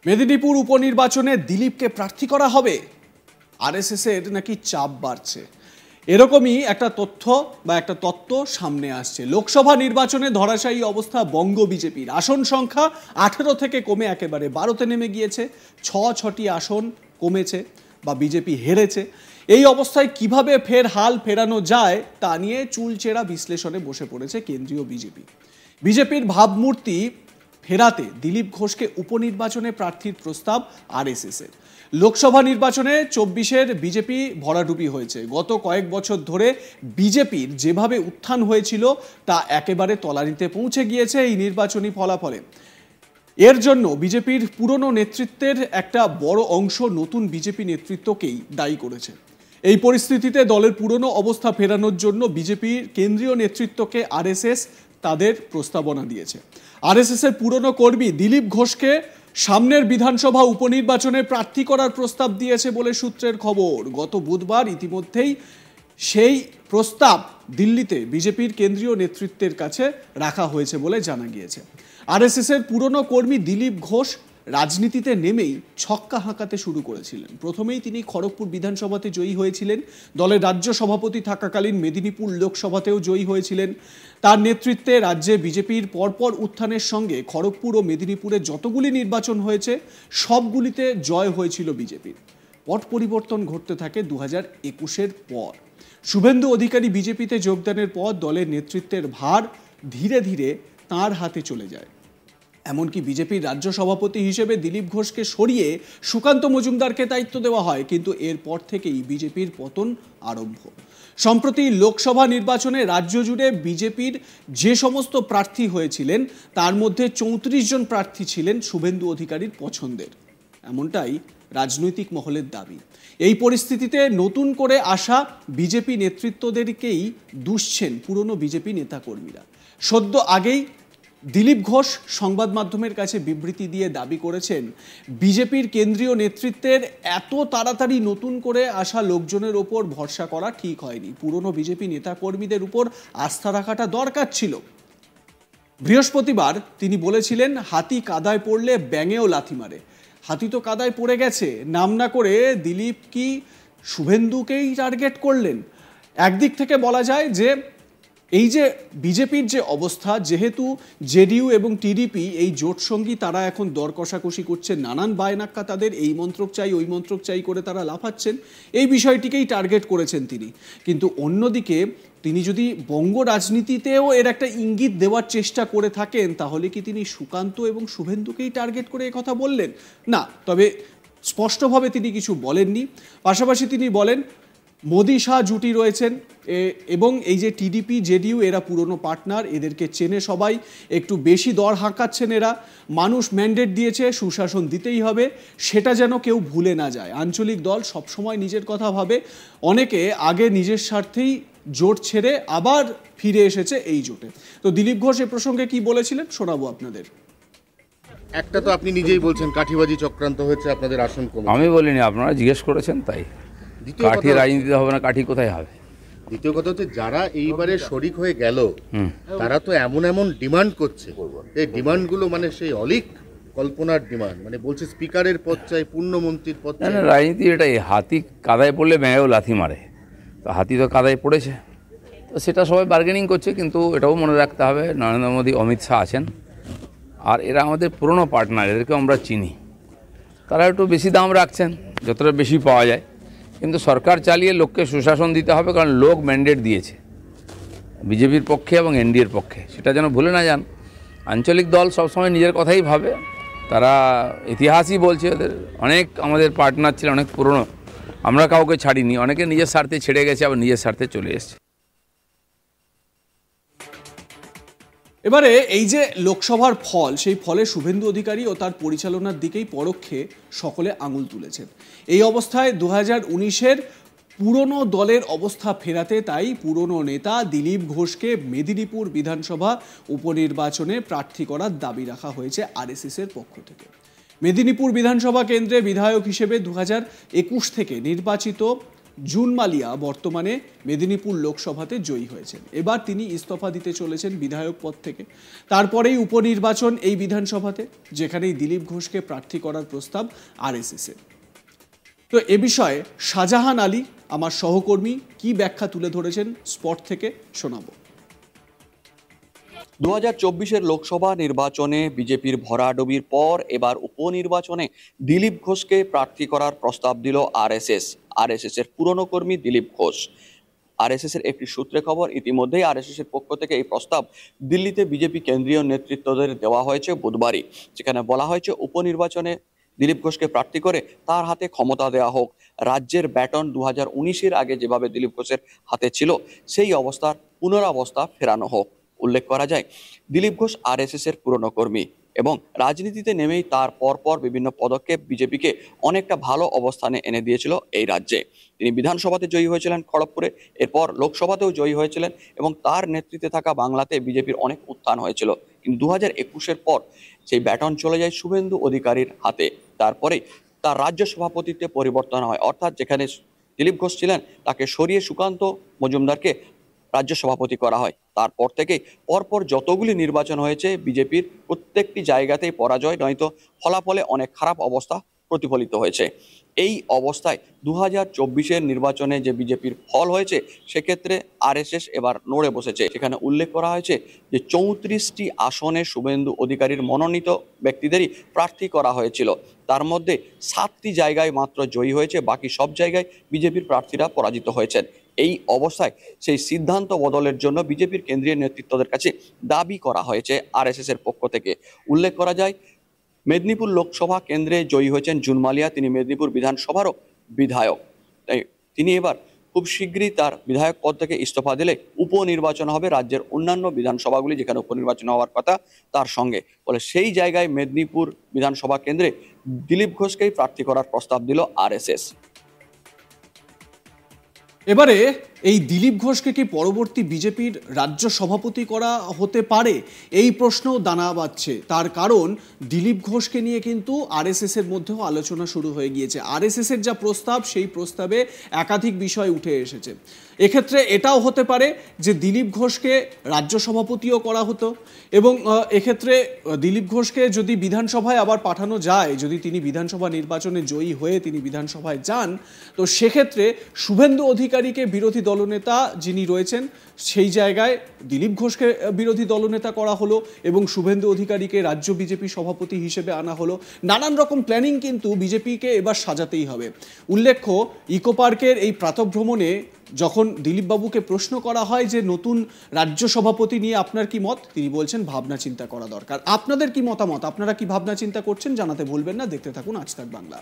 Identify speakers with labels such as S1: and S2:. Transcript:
S1: মেদিনীপুর উপনির্বাচনে দিলীপকে প্রার্থী করা হবে, আরএসএস এর নাকি চাপ বাড়ছে, এরকমই একটা তথ্য বা একটা তত্ত্ব সামনে আসছে। লোকসভা নির্বাচনে ধরাশায়ী অবস্থা বঙ্গ বিজেপির। আসন সংখ্যা 18 থেকে কমে একেবারে 12তে নেমে গিয়েছে। 6টি আসন কমেছে বা বিজেপি হেরেছে। এই অবস্থায় কিভাবে ফের হাল ফেরানো যায় তা নিয়ে চুলচেরা বিশ্লেষণে বসে পড়েছে কেন্দ্রীয় বিজেপির ভাবমূর্তি ফেরাতে দিলীপ ঘোষকে উপনির্বাচনে প্রার্থীর প্রস্তাব আরএসএস এর। লোকসভা নির্বাচনে 24-এর বিজেপি ভরাডুবি হয়েছে। গত কয়েক বছর ধরে বিজেপির যেভাবে উত্থান হয়েছিল তা একেবারে তলানিতে পৌঁছে গিয়েছে এই নির্বাচনী ফলাফলে। এর জন্য বিজেপির পুরনো নেতৃত্বের একটা বড় অংশ নতুন বিজেপি নেতৃত্বকেই দায়ী করেছে। এই পরিস্থিতিতে দলের পুরনো অবস্থা ফেরানোর জন্য বিজেপির কেন্দ্রীয় নেতৃত্বকে আরএসএস তাদের প্রস্তাবনা দিয়েছে। আরএসএস এর পুরনো কর্মী দিলীপ ঘোষকে সামনের বিধানসভা উপনির্বাচনে প্রার্থী করার প্রস্তাব দিয়েছে বলে সূত্রের খবর। গত বুধবার ইতিমধ্যেই সেই প্রস্তাব দিল্লিতে বিজেপির কেন্দ্রীয় নেতৃত্বের কাছে রাখা হয়েছে বলে জানা গিয়েছে। আরএসএস এর পুরনো কর্মী দিলীপ ঘোষ রাজনীতিতে নেমেই ছক্কা হাঁকাতে শুরু করেছিলেন। প্রথমেই তিনি খড়গপুর বিধানসভাতে জয়ী হয়েছিলেন। দলের রাজ্য সভাপতি থাকাকালীন মেদিনীপুর লোকসভাতেও জয়ী হয়েছিলেন। তার নেতৃত্বে রাজ্যে বিজেপির পরপর উত্থানের সঙ্গে খড়গপুর ও মেদিনীপুরে যতগুলি নির্বাচন হয়েছে সবগুলিতে জয় হয়েছিল বিজেপির। পট পরিবর্তন ঘটতে থাকে 2021-এর পর। শুভেন্দু অধিকারী বিজেপিতে যোগদানের পর দলের নেতৃত্বের ভার ধীরে ধীরে তাঁর হাতে চলে যায়। এমনকি বিজেপির রাজ্য সভাপতি হিসেবে দিলীপ ঘোষকে সরিয়ে সুকান্ত মজুমদারকে দায়িত্ব দেওয়া হয়, কিন্তু এরপর থেকেই বিজেপির পতন আরম্ভ। সম্প্রতি লোকসভা নির্বাচনে রাজ্য জুড়ে বিজেপির যে সমস্ত প্রার্থী হয়েছিলেন তার মধ্যে 34 জন প্রার্থী ছিলেন শুভেন্দু অধিকারীর পছন্দের, এমনটাই রাজনৈতিক মহলের দাবি। এই পরিস্থিতিতে নতুন করে আসা বিজেপি নেতৃত্বদেরকেই দুষছেন পুরনো বিজেপি নেতাকর্মীরা। সদ্য আগেই দিলীপ ঘোষ সংবাদ মাধ্যমের কাছে বিবৃতি দিয়ে দাবি করেছেন, বিজেপির কেন্দ্রীয় নেতৃত্বের এত তাড়াতাড়ি নতুন করে আসা লোকজনের ওপর ভরসা করা ঠিক হয়নি। পুরনো বিজেপি নেতাকর্মীদের উপর আস্থা রাখাটা দরকার ছিল। বৃহস্পতিবার তিনি বলেছিলেন, হাতি কাদায় পড়লে ব্যাঙেও লাথি মারে। হাতি তো কাদায় পড়ে গেছে, নাম না করে দিলীপ কি শুভেন্দুকেই টার্গেট করলেন? একদিক থেকে বলা যায় যে এই যে বিজেপির যে অবস্থা, যেহেতু জেডিইউ এবং টিডিপি এই জোট সঙ্গী, তারা এখন দর কষাকষি করছে, নানান বায়নাক্কা তাদের, এই মন্ত্রক চাই ওই মন্ত্রক চাই করে তারা লাফাচ্ছেন, এই বিষয়টিকেই টার্গেট করেছেন তিনি। কিন্তু অন্যদিকে তিনি যদি বঙ্গ রাজনীতিতেও এর একটা ইঙ্গিত দেওয়ার চেষ্টা করে থাকেন, তাহলে কি তিনি সুকান্ত এবং শুভেন্দুকেই টার্গেট করে কথা বললেন? না, তবে স্পষ্টভাবে তিনি কিছু বলেননি। পাশাপাশি তিনি বলেন মোদি শাহ জুটি রয়েছেন এবং এই যে টিডিপি জেডিইউ এরা পুরনো পার্টনার, এদেরকে চেনে সবাই, একটু বেশি দর হাঁকাচ্ছেন এরা। মানুষ ম্যান্ডেট দিয়েছে, সুশাসন দিতেই হবে, সেটা যেন কেউ ভুলে না যায়। আঞ্চলিক দল সবসময় নিজের কথা ভাবে, অনেকে আগে নিজের স্বার্থেই জোট ছেড়ে আবার ফিরে এসেছে এই জোটে। তো দিলীপ ঘোষ এ প্রসঙ্গে কি বলেছিলেন শোনাবো আপনাদের।
S2: একটা তো আপনি নিজেই বলছেন কাঠিবাজি চক্রান্ত হয়েছে, আপনাদের আসন কমে।
S3: আমি বলিনি, আপনারা জিজ্ঞেস করেছেন তাই। কাঠি রাজনীতিতে হবে না, কাঠি কোথায় হবে?
S2: দ্বিতীয় কথা হচ্ছে, যারা এইবারে শরিক হয়ে গেল তারা তো এমন এমন ডিমান্ড করছে, এই ডিমান্ডগুলো মানে সেই অলিক কল্পনার ডিমান্ড, মানে বলছে স্পিকারের পদ চাই, পূর্ণমন্ত্রীর পদ চাই।
S3: রাজনীতি এটাই, হাতি কাদায় পড়লে ব্যাঙেও লাথি মারে। তো হাতি তো কাদায় পড়েছে, তো সেটা সবাই বার্গেনিং করছে। কিন্তু এটাও মনে রাখতে হবে, নরেন্দ্র মোদী, অমিত শাহ আছেন, আর এরা আমাদের পুরনো পার্টনার, এদেরকে আমরা চিনি। তারা একটু বেশি দাম রাখছেন, যতটা বেশি পাওয়া যায়। কিন্তু সরকার চালিয়ে লোককে সুশাসন দিতে হবে, কারণ লোক ম্যান্ডেট দিয়েছে বিজেপির পক্ষে এবং এনডিএর পক্ষে, সেটা যেন ভুলে না যান। আঞ্চলিক দল সবসময় নিজের কথাই ভাবে, তারা ইতিহাসই বলছে ওদের অনেক আমাদের পার্টনার ছিল, অনেক পুরনো, আমরা কাউকে ছাড়িনি। অনেকে নিজের স্বার্থে ছেড়ে গেছে, আবার নিজের স্বার্থে চলে এসছে।
S1: এবারে এই যে লোকসভার ফল, সেই ফলে শুভেন্দু অধিকারী ও তার পরিচালনার দিকেই পরোক্ষে সকলে আঙুল তুলেছেন। এই অবস্থায় 2019-এর পুরনো দলের অবস্থা ফেরাতে তাই পুরনো নেতা দিলীপ ঘোষকে মেদিনীপুর বিধানসভা উপনির্বাচনে প্রার্থী করার দাবি রাখা হয়েছে আরএসএস-এর পক্ষ থেকে। মেদিনীপুর বিধানসভা কেন্দ্রে বিধায়ক হিসেবে 2021 থেকে নির্বাচিত জুন মালিয়া বর্তমানে মেদিনীপুর লোকসভাতে জয়ী হয়েছেন। এবার তিনি ইস্তফা দিতে চলেছেন বিধায়ক পদ থেকে। তারপরেই উপনির্বাচন এই বিধানসভাতে, যেখানেই দিলীপ ঘোষকে প্রার্থী করার প্রস্তাব আরএসএসের। তো এ বিষয়ে শাহজাহান আলী আমার সহকর্মী কি ব্যাখ্যা তুলে ধরেছেন স্পট থেকে শোনাবো।
S4: 2024-এর লোকসভা নির্বাচনে বিজেপির ভরাডুবির পর এবার উপনির্বাচনে দিলীপ ঘোষকে প্রার্থী করার প্রস্তাব দিল আরএসএস এর পুরনো কর্মী দিলীপ ঘোষ। আরএসএস এর একটি সূত্রে খবর, ইতিমধ্যেই আরএসএস এর পক্ষ থেকে এই প্রস্তাব দিল্লিতে বিজেপি কেন্দ্রীয় নেতৃত্বদের দেওয়া হয়েছে বুধবারই, যেখানে বলা হয়েছে উপনির্বাচনে দিলীপ ঘোষকে প্রার্থী করে তার হাতে ক্ষমতা দেওয়া হোক। রাজ্যের ব্যাটন 2019-এর আগে যেভাবে দিলীপ ঘোষের হাতে ছিল সেই অবস্থার পুনরাবস্থা ফেরানো হোক। উল্লেখ করা যায়, দিলীপ ঘোষ আরএসএস এর পুরনো কর্মী এবং রাজনীতিতে নেমেই তার পরপর বিভিন্ন পদক্ষেপ বিজেপিকে অনেকটা ভালো অবস্থানে এনে দিয়েছিল এই রাজ্যে। তিনি বিধানসভাতে জয়ী হয়েছিলেন খড়গপুরে, এরপর লোকসভাতেও জয়ী হয়েছিলেন এবং তার নেতৃত্বে থাকা বাংলাতে বিজেপির অনেক উত্থান হয়েছিল। কিন্তু 2021-এর পর সেই ব্যাটন চলে যায় শুভেন্দু অধিকারীর হাতে। তারপরে তার রাজ্য সভাপতিত্বে পরিবর্তন হয়, অর্থাৎ যেখানে দিলীপ ঘোষ ছিলেন তাকে সরিয়ে সুকান্ত মজুমদারকে রাজ্য সভাপতি করা হয়। তারপর থেকেই পরপর যতগুলি নির্বাচন হয়েছে বিজেপির প্রত্যেকটি জায়গাতেই পরাজয় নয়তো ফলাফলে অনেক খারাপ অবস্থা প্রতিফলিত হয়েছে। এই অবস্থায় 2024-এর নির্বাচনে যে বিজেপির ফল হয়েছে সেক্ষেত্রে আরএসএস এবার নড়ে বসেছে। সেখানে উল্লেখ করা হয়েছে যে 34টি আসনে শুভেন্দু অধিকারীর মনোনীত ব্যক্তিদেরই প্রার্থী করা হয়েছিল, তার মধ্যে 7টি জায়গায় মাত্র জয়ী হয়েছে, বাকি সব জায়গায় বিজেপির প্রার্থীরা পরাজিত হয়েছেন। এই অবস্থায় সেই সিদ্ধান্ত বদলের জন্য বিজেপির কেন্দ্রীয় নেতৃত্বদের কাছে দাবি করা হয়েছে আরএসএস এর পক্ষ থেকে। উল্লেখ করা যায়, মেদিনীপুর লোকসভা কেন্দ্রে জয়ী হয়েছেন জুন মালিয়া, তিনি মেদিনীপুর বিধানসভারও বিধায়ক। তাই তিনি এবার খুব শীঘ্রই তার বিধায়ক পদ থেকে ইস্তফা দিলে উপনির্বাচন হবে রাজ্যের অন্যান্য বিধানসভাগুলি যেখানে উপনির্বাচন হওয়ার কথা তার সঙ্গে। ফলে সেই জায়গায় মেদিনীপুর বিধানসভা কেন্দ্রে দিলীপ ঘোষকেই প্রার্থী করার প্রস্তাব দিল আরএসএস।
S1: এবারে এই দিলীপ ঘোষকে কি পরবর্তী বিজেপির রাজ্য সভাপতি করা হতে পারে, এই প্রশ্নও দানা বাঁধছে। তার কারণ দিলীপ ঘোষকে নিয়ে কিন্তু আরএসএস এর মধ্যেও আলোচনা শুরু হয়ে গিয়েছে। আরএসএস এর যা প্রস্তাব সেই প্রস্তাবে একাধিক বিষয় উঠে এসেছে। এক্ষেত্রে এটাও হতে পারে যে দিলীপ ঘোষকে রাজ্য সভাপতিও করা হতো এবং এক্ষেত্রে দিলীপ ঘোষকে যদি বিধানসভায় আবার পাঠানো যায়, যদি তিনি বিধানসভা নির্বাচনে জয়ী হয়ে তিনি বিধানসভায় যান, তো সেক্ষেত্রে শুভেন্দু অধিকারীকে বিরোধী দলনেতা যিনি রয়েছেন সেই জায়গায় দিলীপ ঘোষকে বিরোধী দলনেতা করা হলো এবং শুভেন্দু অধিকারীকে রাজ্য বিজেপি সভাপতি হিসেবে আনা হলো। নানান রকম প্ল্যানিং কিন্তু বিজেপিকে এবার সাজাতেই হবে। উল্লেখ্য, ইকো পার্কের এই প্রাতঃভ্রমণে যখন দিলীপবাবুকে প্রশ্ন করা হয় যে নতুন রাজ্য সভাপতি নিয়ে আপনার কি মত, তিনি বলছেন ভাবনা চিন্তা করা দরকার। আপনাদের কি মতামত, আপনারা কি ভাবনা চিন্তা করছেন জানাতে ভুলবেন না। দেখতে থাকুন আজ তাক বাংলা।